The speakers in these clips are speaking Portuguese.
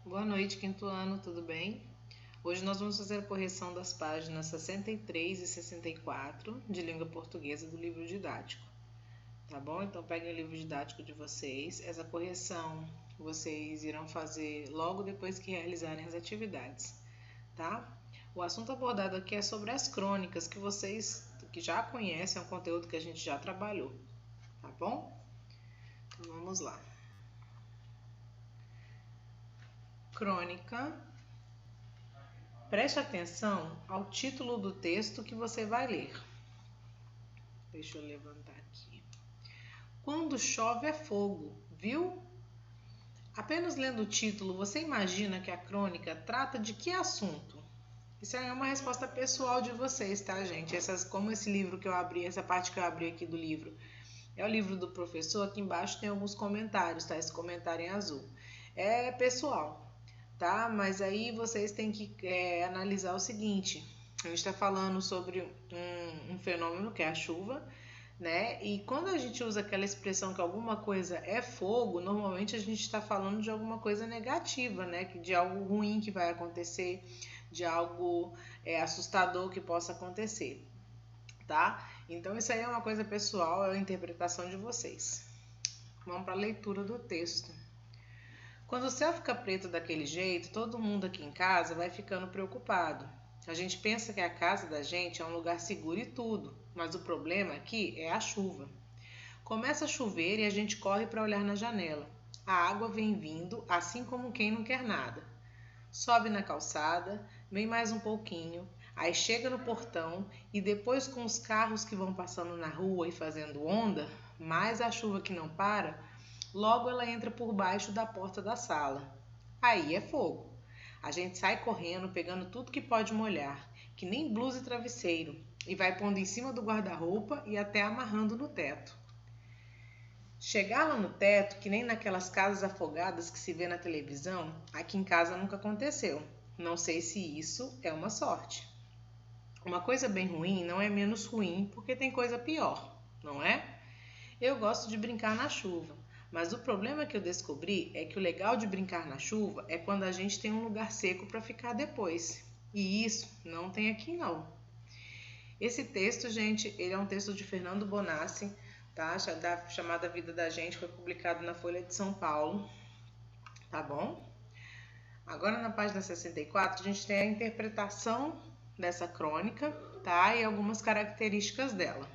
Boa noite, quinto ano, tudo bem? Hoje nós vamos fazer a correção das páginas 63 e 64 de língua portuguesa do livro didático, tá bom? Então peguem o livro didático de vocês. Essa correção vocês irão fazer logo depois que realizarem as atividades, tá? O assunto abordado aqui é sobre as crônicas que vocês que já conhecem, é um conteúdo que a gente já trabalhou, tá bom? Então vamos lá. Crônica. Preste atenção ao título do texto que você vai ler. Deixa eu levantar aqui. Quando chove é fogo, viu? Apenas lendo o título, você imagina que a crônica trata de que assunto? Isso é uma resposta pessoal de vocês, tá, gente? Como esse livro que eu abri, essa parte que eu abri aqui do livro, é o livro do professor, aqui embaixo tem alguns comentários, tá? Esse comentário em azul. É pessoal, tá? Mas aí vocês têm que analisar o seguinte: a gente está falando sobre um fenômeno que é a chuva, né? E quando a gente usa aquela expressão que alguma coisa é fogo, normalmente a gente está falando de alguma coisa negativa, né? De algo ruim que vai acontecer, de algo assustador que possa acontecer, tá? Então isso aí é uma coisa pessoal, é a interpretação de vocês. Vamos para a leitura do texto. Quando o céu fica preto daquele jeito, todo mundo aqui em casa vai ficando preocupado. A gente pensa que a casa da gente é um lugar seguro e tudo, mas o problema aqui é a chuva. Começa a chover e a gente corre para olhar na janela. A água vem vindo, assim como quem não quer nada. Sobe na calçada, vem mais um pouquinho, aí chega no portão e depois com os carros que vão passando na rua e fazendo onda, mais a chuva que não para, logo ela entra por baixo da porta da sala. Aí é fogo. A gente sai correndo, pegando tudo que pode molhar, que nem blusa e travesseiro, e vai pondo em cima do guarda-roupa e até amarrando no teto. Chegar lá no teto, que nem naquelas casas afogadas que se vê na televisão, aqui em casa nunca aconteceu. Não sei se isso é uma sorte. Uma coisa bem ruim não é menos ruim porque tem coisa pior, não é? Eu gosto de brincar na chuva, mas o problema que eu descobri é que o legal de brincar na chuva é quando a gente tem um lugar seco para ficar depois. E isso não tem aqui não. Esse texto, gente, ele é um texto de Fernando Bonassi, tá? Chamada Vida da Gente, foi publicado na Folha de São Paulo, tá bom? Agora na página 64 a gente tem a interpretação dessa crônica, tá? E algumas características dela.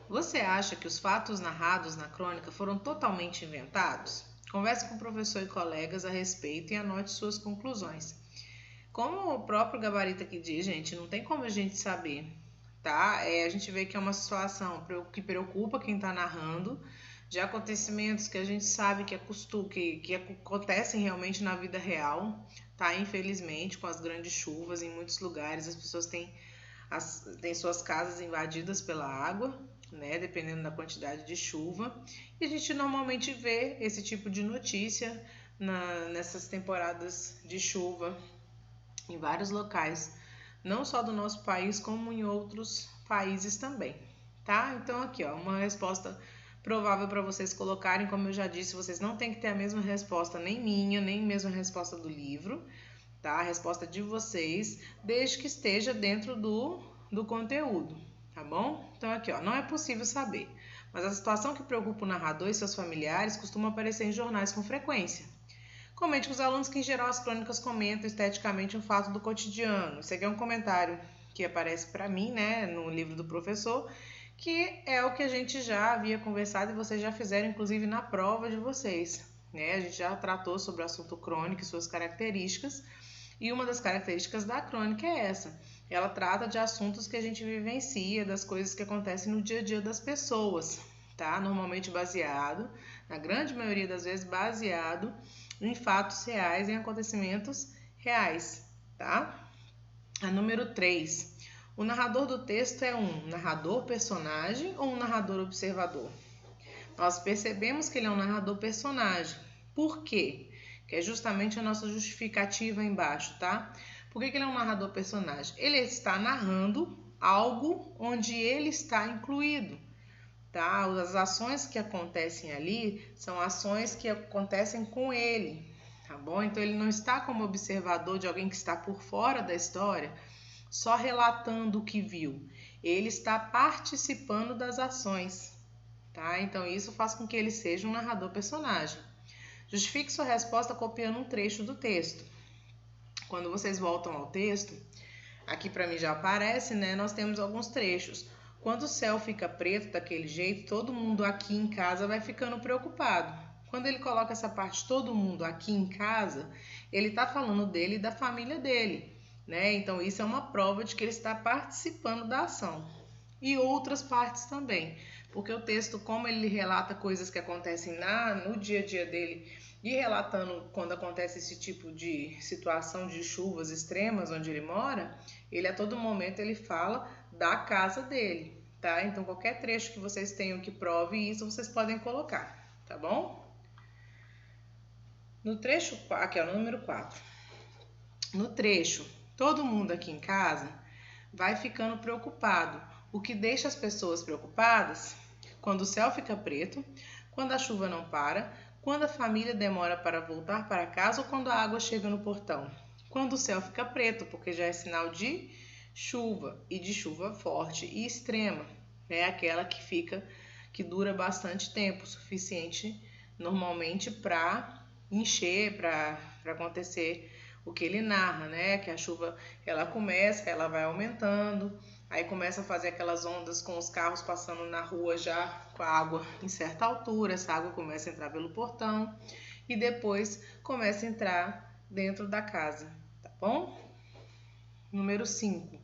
Você acha que os fatos narrados na crônica foram totalmente inventados? Converse com o professor e colegas a respeito e anote suas conclusões. Como o próprio gabarito aqui diz, gente, não tem como a gente saber, tá? A gente vê que é uma situação que preocupa quem está narrando, de acontecimentos que a gente sabe que acontecem realmente na vida real, tá? Infelizmente, com as grandes chuvas em muitos lugares, as pessoas têm suas casas invadidas pela água, né, dependendo da quantidade de chuva, e a gente normalmente vê esse tipo de notícia nessas temporadas de chuva em vários locais, não só do nosso país, como em outros países também, tá? Então aqui, ó, uma resposta provável para vocês colocarem, como eu já disse, vocês não têm que ter a mesma resposta, nem minha, nem a mesma resposta do livro, tá? A resposta de vocês, desde que esteja dentro do conteúdo, tá bom? Então aqui, ó, não é possível saber, mas a situação que preocupa o narrador e seus familiares costuma aparecer em jornais com frequência. Comente com os alunos que, em geral, as crônicas comentam esteticamente um fato do cotidiano. Isso aqui é um comentário que aparece para mim, né, no livro do professor, que é o que a gente já havia conversado e vocês já fizeram, inclusive, na prova de vocês, né? A gente já tratou sobre o assunto crônica e suas características, e uma das características da crônica é essa. Ela trata de assuntos que a gente vivencia, das coisas que acontecem no dia a dia das pessoas, tá? Normalmente baseado, na grande maioria das vezes, baseado em fatos reais, em acontecimentos reais, tá? A número 3. O narrador do texto é um narrador personagem ou um narrador observador? Nós percebemos que ele é um narrador personagem. Por quê? Que é justamente a nossa justificativa embaixo, tá? Por que ele é um narrador personagem? Ele está narrando algo onde ele está incluído, tá? As ações que acontecem ali são ações que acontecem com ele, tá bom? Então ele não está como observador de alguém que está por fora da história, só relatando o que viu. Ele está participando das ações, tá? Então isso faz com que ele seja um narrador personagem. Justifique sua resposta copiando um trecho do texto. Quando vocês voltam ao texto, aqui para mim já aparece, né? Nós temos alguns trechos. Quando o céu fica preto daquele jeito, todo mundo aqui em casa vai ficando preocupado. Quando ele coloca essa parte, todo mundo aqui em casa, ele está falando dele e da família dele, né? Então isso é uma prova de que ele está participando da ação. E outras partes também, porque o texto, como ele relata coisas que acontecem no dia a dia dele e relatando quando acontece esse tipo de situação de chuvas extremas onde ele mora, ele a todo momento ele fala da casa dele, tá? Então qualquer trecho que vocês tenham que prove isso, vocês podem colocar, tá bom? No trecho, aqui é o número 4. No trecho, todo mundo aqui em casa vai ficando preocupado. O que deixa as pessoas preocupadas? Quando o céu fica preto, quando a chuva não para, quando a família demora para voltar para casa ou quando a água chega no portão. Quando o céu fica preto, porque já é sinal de chuva e de chuva forte e extrema. É aquela que dura bastante tempo, suficiente normalmente para encher, para acontecer o que ele narra, né? Que a chuva ela começa, ela vai aumentando, aí começa a fazer aquelas ondas com os carros passando na rua já com a água em certa altura, essa água começa a entrar pelo portão e depois começa a entrar dentro da casa, tá bom? Número 5.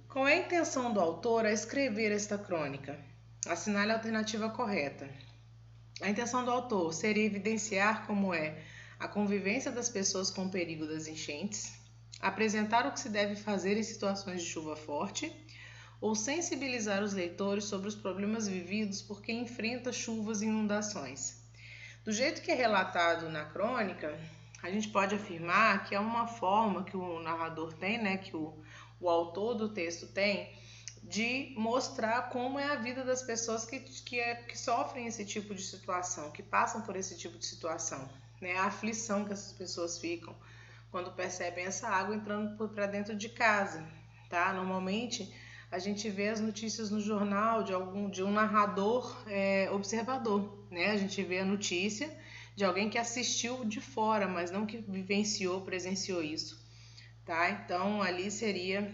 Qual é a intenção do autor a escrever esta crônica? Assinale a alternativa correta. A intenção do autor seria evidenciar como é a convivência das pessoas com o perigo das enchentes, apresentar o que se deve fazer em situações de chuva forte, ou sensibilizar os leitores sobre os problemas vividos por quem enfrenta chuvas e inundações. Do jeito que é relatado na crônica, a gente pode afirmar que é uma forma que o narrador tem, né, que o autor do texto tem, de mostrar como é a vida das pessoas que sofrem esse tipo de situação, que passam por esse tipo de situação, né? A aflição que essas pessoas ficam quando percebem essa água entrando para dentro de casa, tá? Normalmente a gente vê as notícias no jornal de um narrador observador, né? A gente vê a notícia de alguém que assistiu de fora, mas não que vivenciou, presenciou isso, tá? Então ali seria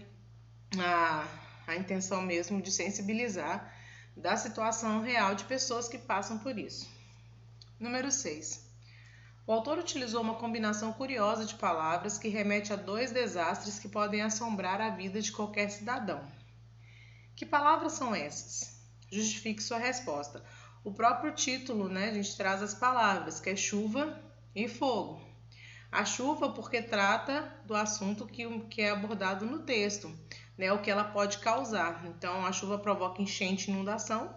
a intenção mesmo de sensibilizar da situação real de pessoas que passam por isso. Número 6. O autor utilizou uma combinação curiosa de palavras que remete a 2 desastres que podem assombrar a vida de qualquer cidadão. Que palavras são essas? Justifique sua resposta. O próprio título, né, a gente traz as palavras, que é chuva e fogo. A chuva porque trata do assunto que é abordado no texto, né, o que ela pode causar. Então, a chuva provoca enchente e inundação,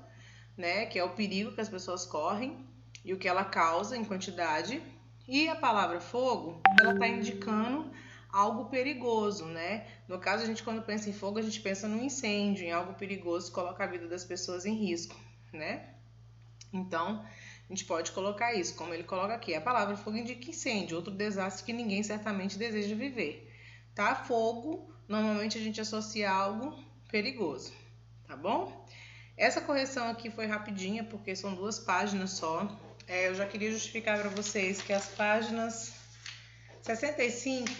né, que é o perigo que as pessoas correm e o que ela causa em quantidade. E a palavra fogo, ela está indicando algo perigoso, né? No caso, a gente quando pensa em fogo, a gente pensa num incêndio, em algo perigoso que coloca a vida das pessoas em risco, né? Então, a gente pode colocar isso, como ele coloca aqui. A palavra fogo indica incêndio, outro desastre que ninguém certamente deseja viver, tá? Fogo, normalmente a gente associa a algo perigoso, tá bom? Essa correção aqui foi rapidinha, porque são 2 páginas só. Eu já queria justificar para vocês que as páginas 65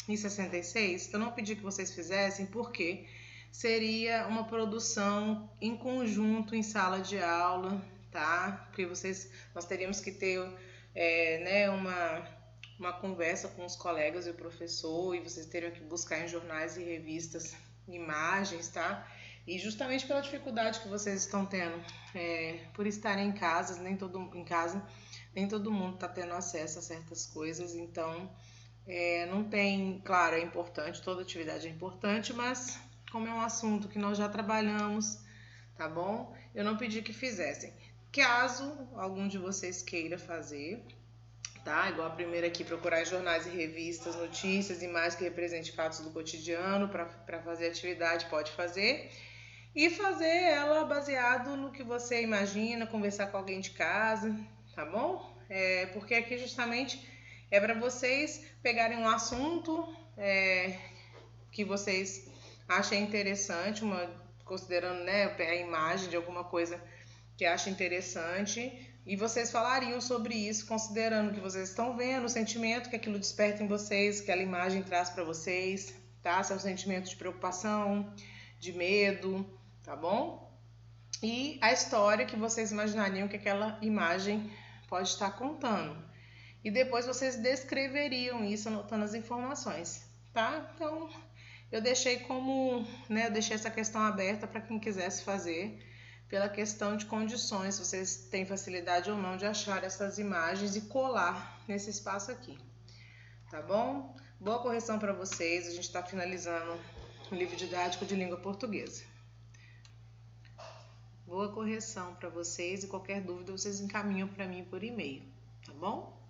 e 66, eu não pedi que vocês fizessem, porque seria uma produção em conjunto em sala de aula, tá? Porque nós teríamos que ter né, uma conversa com os colegas e o professor, e vocês teriam que buscar em jornais e revistas imagens, tá? E justamente pela dificuldade que vocês estão tendo, por estarem em casa, nem todo mundo está tendo acesso a certas coisas, então não tem, claro, é importante, toda atividade é importante, mas como é um assunto que nós já trabalhamos, tá bom? Eu não pedi que fizessem. Caso algum de vocês queira fazer, tá? Igual a primeira aqui, procurar em jornais e revistas, notícias, imagens que representem fatos do cotidiano para fazer atividade, pode fazer. E fazer ela baseado no que você imagina, conversar com alguém de casa, tá bom? porque aqui justamente é para vocês pegarem um assunto que vocês achem interessante, considerando, né, a imagem de alguma coisa que achem interessante, e vocês falariam sobre isso, considerando o que vocês estão vendo, o sentimento que aquilo desperta em vocês, que aquela imagem traz para vocês, tá? Se é um sentimento de preocupação, de medo, tá bom? E a história que vocês imaginariam que aquela imagem pode estar contando. E depois vocês descreveriam isso anotando as informações, tá? Então, eu deixei eu deixei essa questão aberta para quem quisesse fazer, pela questão de condições, se vocês têm facilidade ou não de achar essas imagens e colar nesse espaço aqui, tá bom? Boa correção para vocês, a gente está finalizando o livro didático de língua portuguesa. Boa correção para vocês e qualquer dúvida vocês encaminham para mim por e-mail, tá bom?